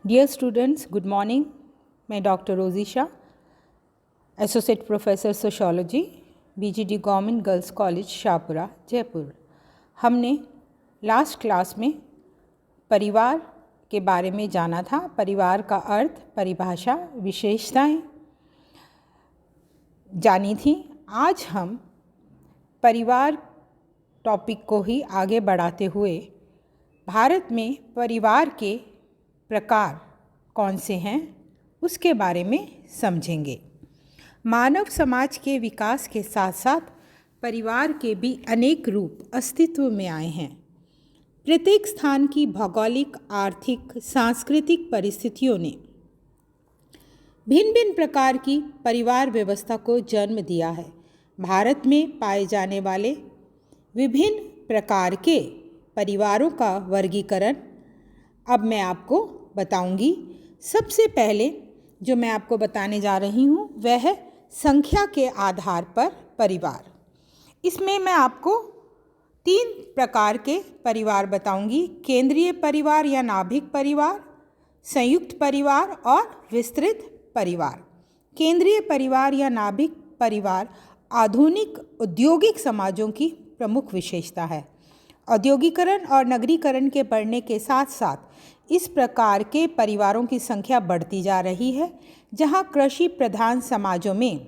Dear students, good morning. मैं doctor Rozisha, associate professor sociology, BGD government girls college Shahpura, Jaipur. हमने last class में परिवार के बारे में जाना था। परिवार का अर्थ, परिभाषा, विशेषताएं जानी थी। आज हम परिवार टॉपिक को ही आगे बढ़ाते हुए भारत में परिवार के प्रकार कौन से हैं उसके बारे में समझेंगे। मानव समाज के विकास के साथ साथ परिवार के भी अनेक रूप अस्तित्व में आए हैं। प्रत्येक स्थान की भौगोलिक, आर्थिक, सांस्कृतिक परिस्थितियों ने भिन्न भिन्न प्रकार की परिवार व्यवस्था को जन्म दिया है। भारत में पाए जाने वाले विभिन्न प्रकार के परिवारों का वर्गीकरण अब मैं आपको बताऊंगी। सबसे पहले जो मैं आपको बताने जा रही हूँ वह है संख्या के आधार पर परिवार। इसमें मैं आपको 3 प्रकार के परिवार बताऊंगी: केंद्रीय परिवार या नाभिक परिवार, संयुक्त परिवार और विस्तृत परिवार। केंद्रीय परिवार या नाभिक परिवार आधुनिक औद्योगिक समाजों की प्रमुख विशेषता है। औद्योगिकरण और नगरीकरण के बढ़ने के साथ साथ इस प्रकार के परिवारों की संख्या बढ़ती जा रही है। जहां कृषि प्रधान समाजों में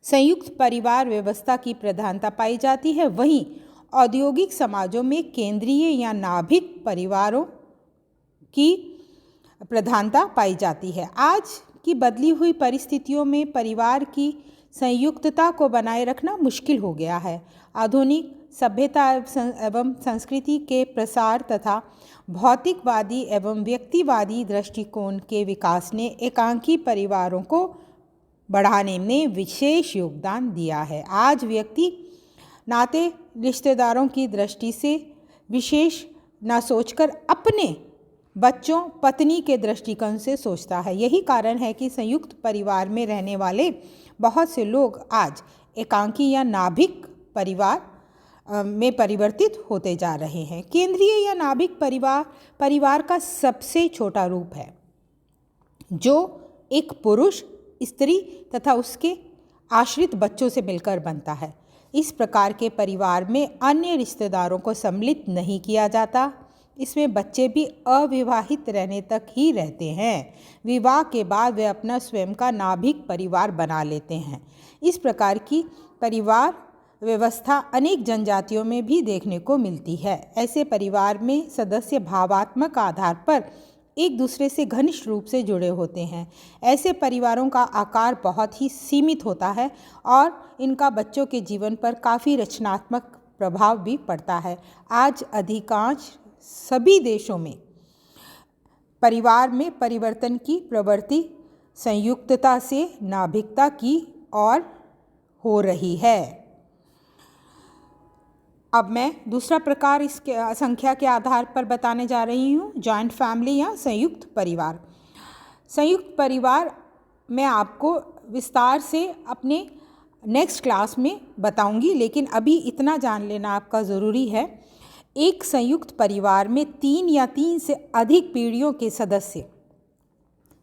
संयुक्त परिवार व्यवस्था की प्रधानता पाई जाती है, वहीं औद्योगिक समाजों में केंद्रीय या नाभिक परिवारों की प्रधानता पाई जाती है। आज की बदली हुई परिस्थितियों में परिवार की संयुक्तता को बनाए रखना मुश्किल हो गया है। आधुनिक सभ्यता एवं संस्कृति के प्रसार तथा भौतिकवादी एवं व्यक्तिवादी दृष्टिकोण के विकास ने एकांकी परिवारों को बढ़ाने में विशेष योगदान दिया है। आज व्यक्ति नाते रिश्तेदारों की दृष्टि से विशेष न सोचकर अपने बच्चों, पत्नी के दृष्टिकोण से सोचता है। यही कारण है कि संयुक्त परिवार में रहने वाले बहुत से लोग आज एकांकी या नाभिक परिवार में परिवर्तित होते जा रहे हैं। केंद्रीय या नाभिक परिवार का सबसे छोटा रूप है, जो एक पुरुष, स्त्री तथा उसके आश्रित बच्चों से मिलकर बनता है। इस प्रकार के परिवार में अन्य रिश्तेदारों को सम्मिलित नहीं किया जाता। इसमें बच्चे भी अविवाहित रहने तक ही रहते हैं। विवाह के बाद वे अपना स्वयं का नाभिक परिवार बना लेते हैं। इस प्रकार की परिवार व्यवस्था अनेक जनजातियों में भी देखने को मिलती है। ऐसे परिवार में सदस्य भावात्मक आधार पर एक दूसरे से घनिष्ठ रूप से जुड़े होते हैं। ऐसे परिवारों का आकार बहुत ही सीमित होता है और इनका बच्चों के जीवन पर काफ़ी रचनात्मक प्रभाव भी पड़ता है। आज अधिकांश सभी देशों में परिवार में परिवर्तन की प्रवृत्ति संयुक्तता से नाभिकता की ओर हो रही है। अब मैं दूसरा प्रकार इसके संख्या के आधार पर बताने जा रही हूँ, जॉइंट फैमिली या संयुक्त परिवार। संयुक्त परिवार मैं आपको विस्तार से अपने नेक्स्ट क्लास में बताऊंगी, लेकिन अभी इतना जान लेना आपका ज़रूरी है। एक संयुक्त परिवार में 3 या 3 से अधिक पीढ़ियों के सदस्य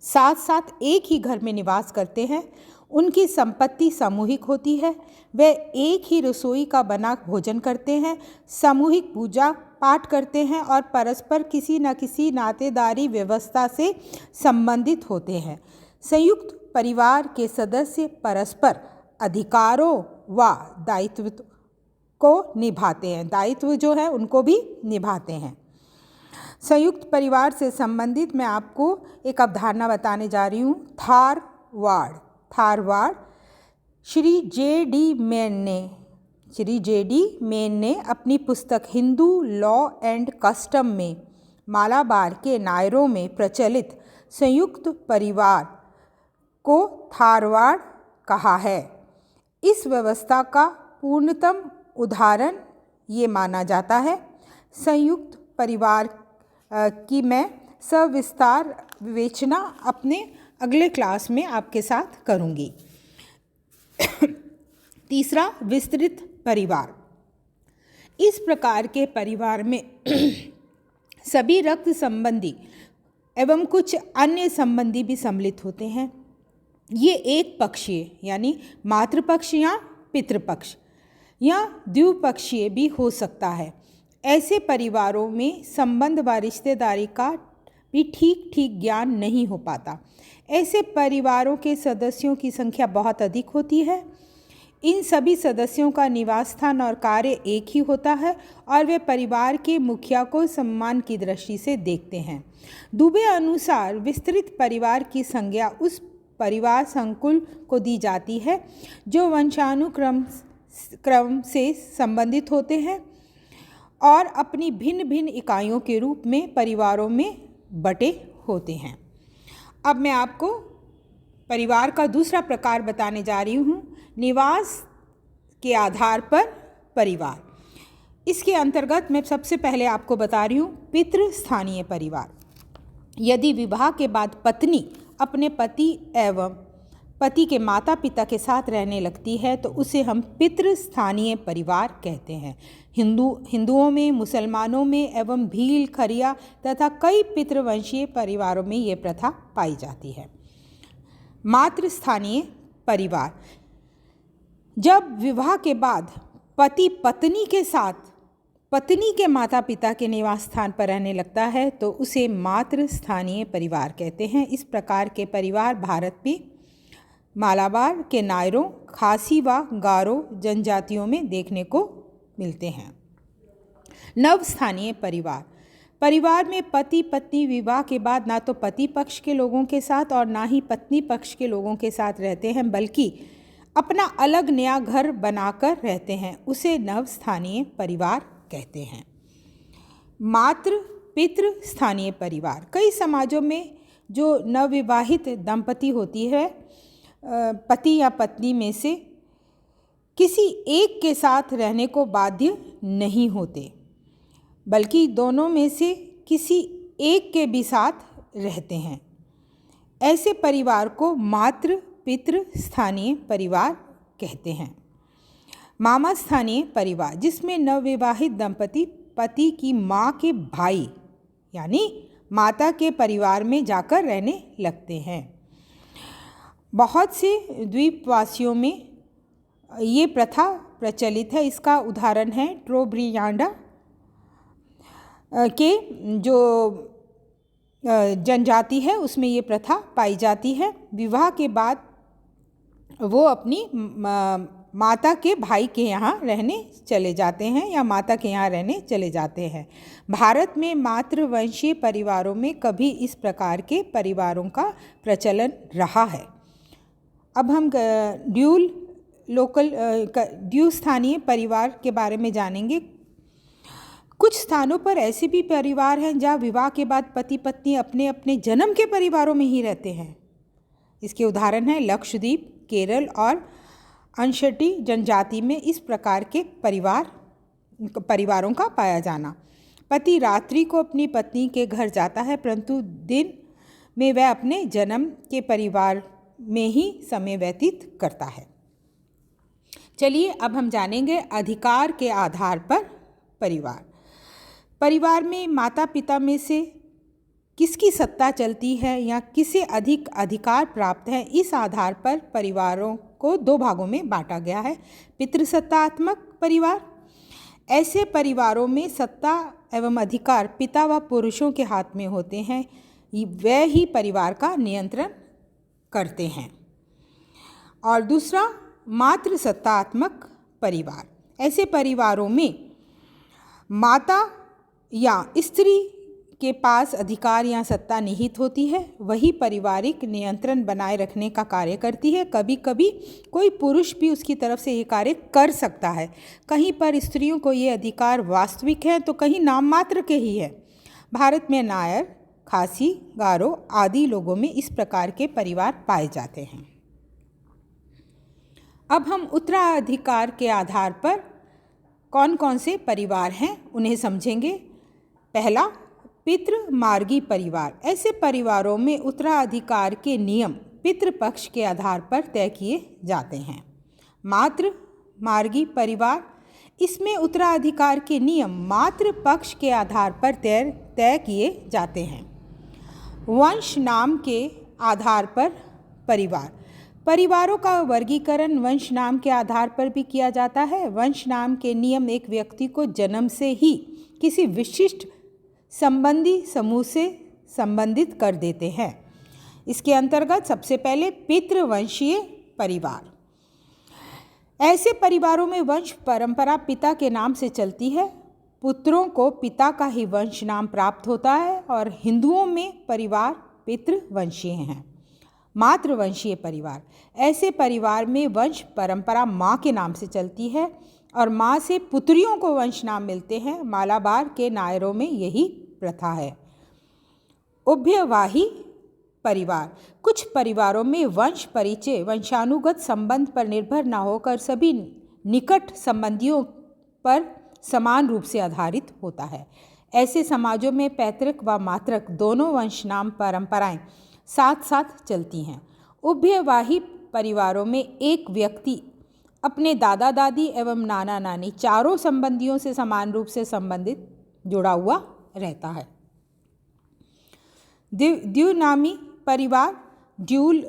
साथ साथ एक ही घर में निवास करते हैं। उनकी संपत्ति सामूहिक होती है। वे एक ही रसोई का बना भोजन करते हैं, सामूहिक पूजा पाठ करते हैं और परस्पर किसी न किसी नातेदारी व्यवस्था से संबंधित होते हैं। संयुक्त परिवार के सदस्य परस्पर अधिकारों व दायित्व को निभाते हैं। दायित्व जो है उनको भी निभाते हैं। संयुक्त परिवार से संबंधित मैं आपको एक अवधारणा बताने जा रही हूँ, थारवाड़। श्री जे.डी. मेन ने अपनी पुस्तक हिंदू लॉ एंड कस्टम में मालाबार के नायरों में प्रचलित संयुक्त परिवार को थारवाड़ कहा है। इस व्यवस्था का पूर्णतम उदाहरण ये माना जाता है। संयुक्त परिवार की मैं सविस्तार विवेचना अपने अगले क्लास में आपके साथ करूंगी। तीसरा, विस्तृत परिवार। इस प्रकार के परिवार में सभी रक्त संबंधी एवं कुछ अन्य संबंधी भी सम्मिलित होते हैं। ये एक पक्षीय यानी मातृपक्ष या पितृपक्ष या द्विपक्षीय भी हो सकता है। ऐसे परिवारों में संबंध व रिश्तेदारी का भी ठीक ठीक ज्ञान नहीं हो पाता। ऐसे परिवारों के सदस्यों की संख्या बहुत अधिक होती है। इन सभी सदस्यों का निवास स्थान और कार्य एक ही होता है और वे परिवार के मुखिया को सम्मान की दृष्टि से देखते हैं। दुबे अनुसार विस्तृत परिवार की संज्ञा उस परिवार संकुल को दी जाती है जो वंशानुक्रम से संबंधित होते हैं और अपनी भिन्न भिन्न इकाइयों के रूप में परिवारों में बटे होते हैं। अब मैं आपको परिवार का दूसरा प्रकार बताने जा रही हूँ, निवास के आधार पर परिवार। इसके अंतर्गत मैं सबसे पहले आपको बता रही हूँ पितृस्थानीय परिवार। यदि विवाह के बाद पत्नी अपने पति एवं पति के माता पिता के साथ रहने लगती है तो उसे हम पितृस्थानीय परिवार कहते हैं। हिंदुओं में, मुसलमानों में एवं भील, खरिया तथा कई पितृवंशीय परिवारों में ये प्रथा पाई जाती है। मातृस्थानीय परिवार, जब विवाह के बाद पति पत्नी के साथ पत्नी के माता पिता के निवास स्थान पर रहने लगता है तो उसे मातृस्थानीय परिवार कहते हैं। इस प्रकार के परिवार भारत में मालाबार के नायरों, खासी व गारो जनजातियों में देखने को मिलते हैं। नवस्थानीय परिवार, परिवार में पति पत्नी विवाह के बाद ना तो पति पक्ष के लोगों के साथ और ना ही पत्नी पक्ष के लोगों के साथ रहते हैं, बल्कि अपना अलग नया घर बनाकर रहते हैं। उसे नवस्थानीय परिवार कहते हैं। मातृ पितृ स्थानीय परिवार, कई समाजों में जो नवविवाहित दंपति होती है, पति या पत्नी में से किसी एक के साथ रहने को बाध्य नहीं होते, बल्कि दोनों में से किसी एक के भी साथ रहते हैं। ऐसे परिवार को मातृ पितृ स्थानीय परिवार कहते हैं। मामा स्थानीय परिवार, जिसमें नवविवाहित दंपति पति की माँ के भाई यानी माता के परिवार में जाकर रहने लगते हैं। बहुत से द्वीपवासियों में ये प्रथा प्रचलित है। इसका उदाहरण है ट्रोब्रियांडा के जो जनजाति है उसमें ये प्रथा पाई जाती है। विवाह के बाद वो अपनी माता के भाई के यहाँ रहने चले जाते हैं या माता के यहाँ रहने चले जाते हैं। भारत में मातृवंशीय परिवारों में कभी इस प्रकार के परिवारों का प्रचलन रहा है। अब हम ड्यू स्थानीय परिवार के बारे में जानेंगे। कुछ स्थानों पर ऐसे भी परिवार हैं जहाँ विवाह के बाद पति पत्नी अपने अपने जन्म के परिवारों में ही रहते हैं। इसके उदाहरण हैं लक्षद्वीप, केरल और अंशटी जनजाति में इस प्रकार के परिवारों का पाया जाना। पति रात्रि को अपनी पत्नी के घर जाता है, परंतु दिन में वह अपने जन्म के परिवार में ही समय व्यतीत करता है। चलिए अब हम जानेंगे अधिकार के आधार पर परिवार। परिवार में माता पिता में से किसकी सत्ता चलती है या किसे अधिक अधिकार प्राप्त है, इस आधार पर परिवारों को दो भागों में बांटा गया है। पितृसत्तात्मक परिवार, ऐसे परिवारों में सत्ता एवं अधिकार पिता व पुरुषों के हाथ में होते हैं, वह ही परिवार का नियंत्रण करते हैं। और दूसरा मातृसत्तात्मक परिवार, ऐसे परिवारों में माता या स्त्री के पास अधिकार या सत्ता निहित होती है, वही पारिवारिक नियंत्रण बनाए रखने का कार्य करती है। कभी कभी कोई पुरुष भी उसकी तरफ से ये कार्य कर सकता है। कहीं पर स्त्रियों को ये अधिकार वास्तविक है तो कहीं नाम मात्र के ही है। भारत में नायर, खासी, गारो आदि लोगों में इस प्रकार के परिवार पाए जाते हैं। अब हम उत्तराधिकार के आधार पर कौन कौन से परिवार हैं उन्हें समझेंगे। पहला, पितृमार्गी परिवार। ऐसे परिवारों में उत्तराधिकार के नियम पितृपक्ष के आधार पर तय किए जाते हैं। मातृमार्गी परिवार, इसमें उत्तराधिकार के नियम मातृपक्ष के आधार पर तय किए जाते हैं। वंश नाम के आधार पर परिवार। परिवारों का वर्गीकरण वंश नाम के आधार पर भी किया जाता है। वंश नाम के नियम एक व्यक्ति को जन्म से ही किसी विशिष्ट संबंधी समूह से संबंधित कर देते हैं। इसके अंतर्गत सबसे पहले पितृवंशीय परिवार। ऐसे परिवारों में वंश परंपरा पिता के नाम से चलती है। पुत्रों को पिता का ही वंश नाम प्राप्त होता है और हिंदुओं में परिवार पितृवंशीय हैं। मातृवंशीय परिवार। ऐसे परिवार में वंश परंपरा माँ के नाम से चलती है और माँ से पुत्रियों को वंश नाम मिलते हैं। मालाबार के नायरों में यही प्रथा है। उभयवाही परिवार। कुछ परिवारों में वंश परिचय वंशानुगत संबंध पर निर्भर न होकर सभी निकट संबंधियों पर समान रूप से आधारित होता है। ऐसे समाजों में पैतृक व मातृक दोनों वंश नाम परंपराएं साथ साथ चलती हैं। उभयवाही परिवारों में एक व्यक्ति अपने दादा दादी एवं नाना नानी चारों संबंधियों से समान रूप से संबंधित जुड़ा हुआ रहता है। द्विनामी परिवार, ड्यूल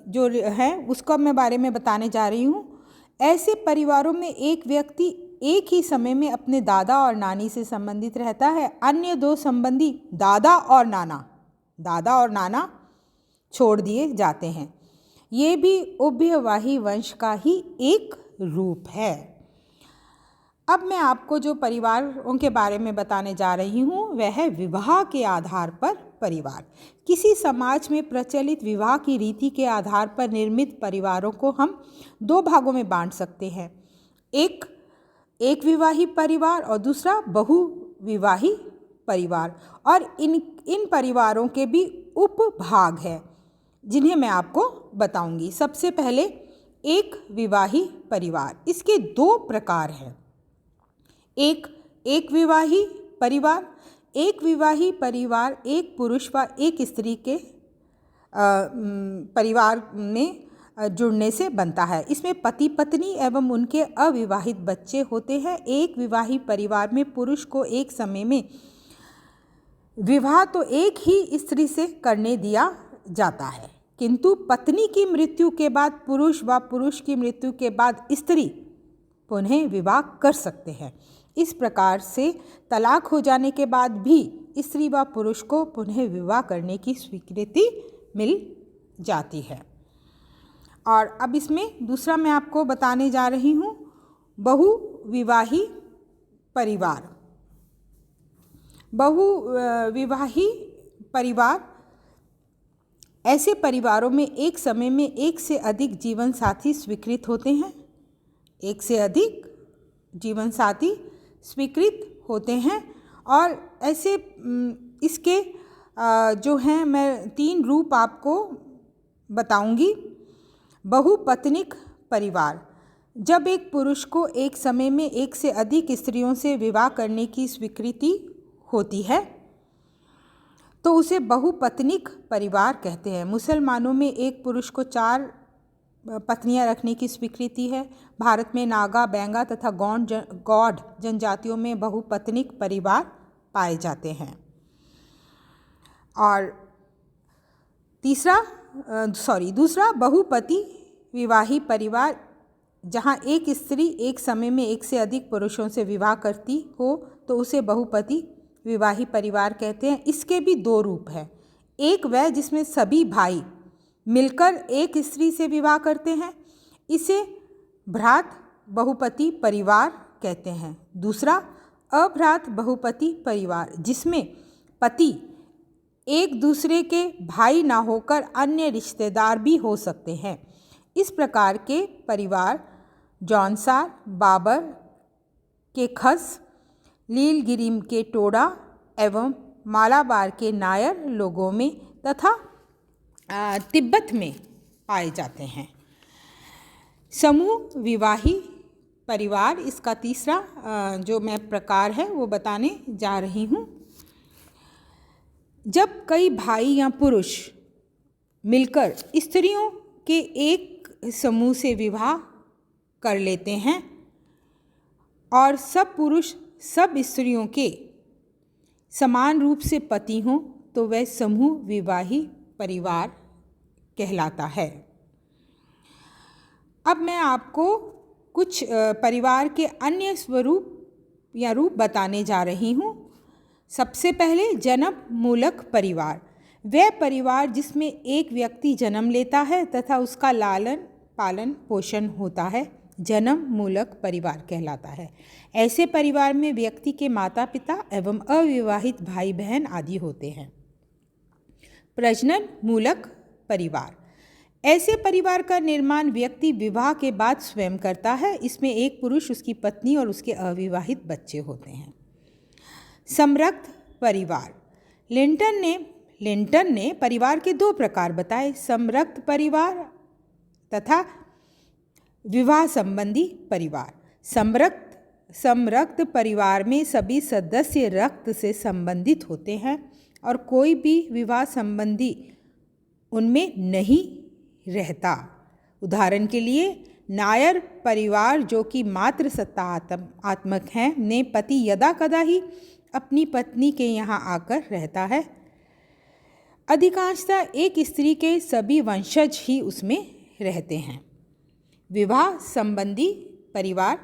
जो है उसका मैं बारे में बताने जा रही हूँ। ऐसे परिवारों में एक व्यक्ति एक ही समय में अपने दादा और नानी से संबंधित रहता है। अन्य दो संबंधी दादा और नाना छोड़ दिए जाते हैं। ये भी उभयवाही वंश का ही एक रूप है। अब मैं आपको जो परिवारों के बारे में बताने जा रही हूँ वह है विवाह के आधार पर परिवार। किसी समाज में प्रचलित विवाह की रीति के आधार पर निर्मित परिवारों को हम दो भागों में बांट सकते हैं। एक विवाही परिवार और दूसरा बहुविवाही परिवार। और इन परिवारों के भी उपभाग हैं जिन्हें मैं आपको बताऊंगी। सबसे पहले एक विवाही परिवार। इसके दो प्रकार हैं। एक विवाही परिवार। एक विवाही परिवार एक पुरुष व एक स्त्री के परिवार में जुड़ने से बनता है। इसमें पति पत्नी एवं उनके अविवाहित बच्चे होते हैं। एक विवाही परिवार में पुरुष को एक समय में विवाह तो एक ही स्त्री से करने दिया जाता है, किंतु पत्नी की मृत्यु के बाद पुरुष व पुरुष की मृत्यु के बाद स्त्री पुनः विवाह कर सकते हैं। इस प्रकार से तलाक हो जाने के बाद भी स्त्री व पुरुष को पुनः विवाह करने की स्वीकृति मिल जाती है। और अब इसमें दूसरा मैं आपको बताने जा रही हूँ बहुविवाही परिवार। बहुविवाही परिवार ऐसे परिवारों में एक समय में एक से अधिक जीवन साथी स्वीकृत होते हैं। एक से अधिक जीवन साथी स्वीकृत होते हैं और ऐसे इसके जो हैं मैं 3 रूप आपको बताऊंगी। बहुपत्निक परिवार। जब एक पुरुष को एक समय में एक से अधिक स्त्रियों से विवाह करने की स्वीकृति होती है तो उसे बहुपत्निक परिवार कहते हैं। मुसलमानों में एक पुरुष को 4 पत्नियां रखने की स्वीकृति है। भारत में नागा, बेंगा तथा गौड़ जनजातियों में बहुपत्निक परिवार पाए जाते हैं। और दूसरा बहुपति विवाही परिवार, जहां एक स्त्री एक समय में एक से अधिक पुरुषों से विवाह करती हो तो उसे बहुपति विवाही परिवार कहते हैं। इसके भी 2 रूप हैं। एक वह जिसमें सभी भाई मिलकर एक स्त्री से विवाह करते हैं, इसे भ्रात बहुपति परिवार कहते हैं। दूसरा अभ्रात बहुपति परिवार, जिसमें पति एक दूसरे के भाई ना होकर अन्य रिश्तेदार भी हो सकते हैं। इस प्रकार के परिवार जौनसार, बाबर के खस, नीलगिरी के टोडा एवं मालाबार के नायर लोगों में तथा तिब्बत में पाए जाते हैं। समूह विवाही परिवार, इसका तीसरा जो मैं प्रकार है वो बताने जा रही हूँ। जब कई भाई या पुरुष मिलकर स्त्रियों के एक समूह से विवाह कर लेते हैं और सब पुरुष सब स्त्रियों के समान रूप से पति हों तो वह समूह विवाही परिवार कहलाता है। अब मैं आपको कुछ परिवार के अन्य स्वरूप या रूप बताने जा रही हूँ। सबसे पहले जन्म मूलक परिवार। वह परिवार जिसमें एक व्यक्ति जन्म लेता है तथा उसका लालन पालन पोषण होता है, जन्म मूलक परिवार कहलाता है। ऐसे परिवार में व्यक्ति के माता पिता एवं अविवाहित भाई बहन आदि होते हैं। प्रजनन मूलक परिवार। ऐसे परिवार का निर्माण व्यक्ति विवाह के बाद स्वयं करता है। इसमें एक पुरुष, उसकी पत्नी और उसके अविवाहित बच्चे होते हैं। समरक्त परिवार। लिंटन ने परिवार के दो प्रकार बताए, समरक्त परिवार तथा विवाह संबंधी परिवार। समरक्त परिवार में सभी सदस्य रक्त से संबंधित होते हैं और कोई भी विवाह संबंधी उनमें नहीं रहता। उदाहरण के लिए नायर परिवार, जो कि मातृ सत्तात्मक हैं, ने पति यदा कदा ही अपनी पत्नी के यहाँ आकर रहता है। अधिकांशतः एक स्त्री के सभी वंशज ही उसमें रहते हैं। विवाह संबंधी परिवार।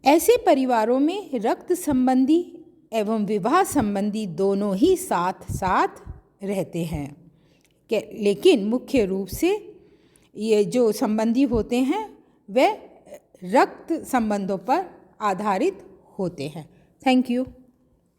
ऐसे परिवारों में रक्त संबंधी एवं विवाह संबंधी दोनों ही साथ साथ रहते हैं, लेकिन मुख्य रूप से ये जो संबंधी होते हैं वे रक्त संबंधों पर आधारित होते हैं। Thank you.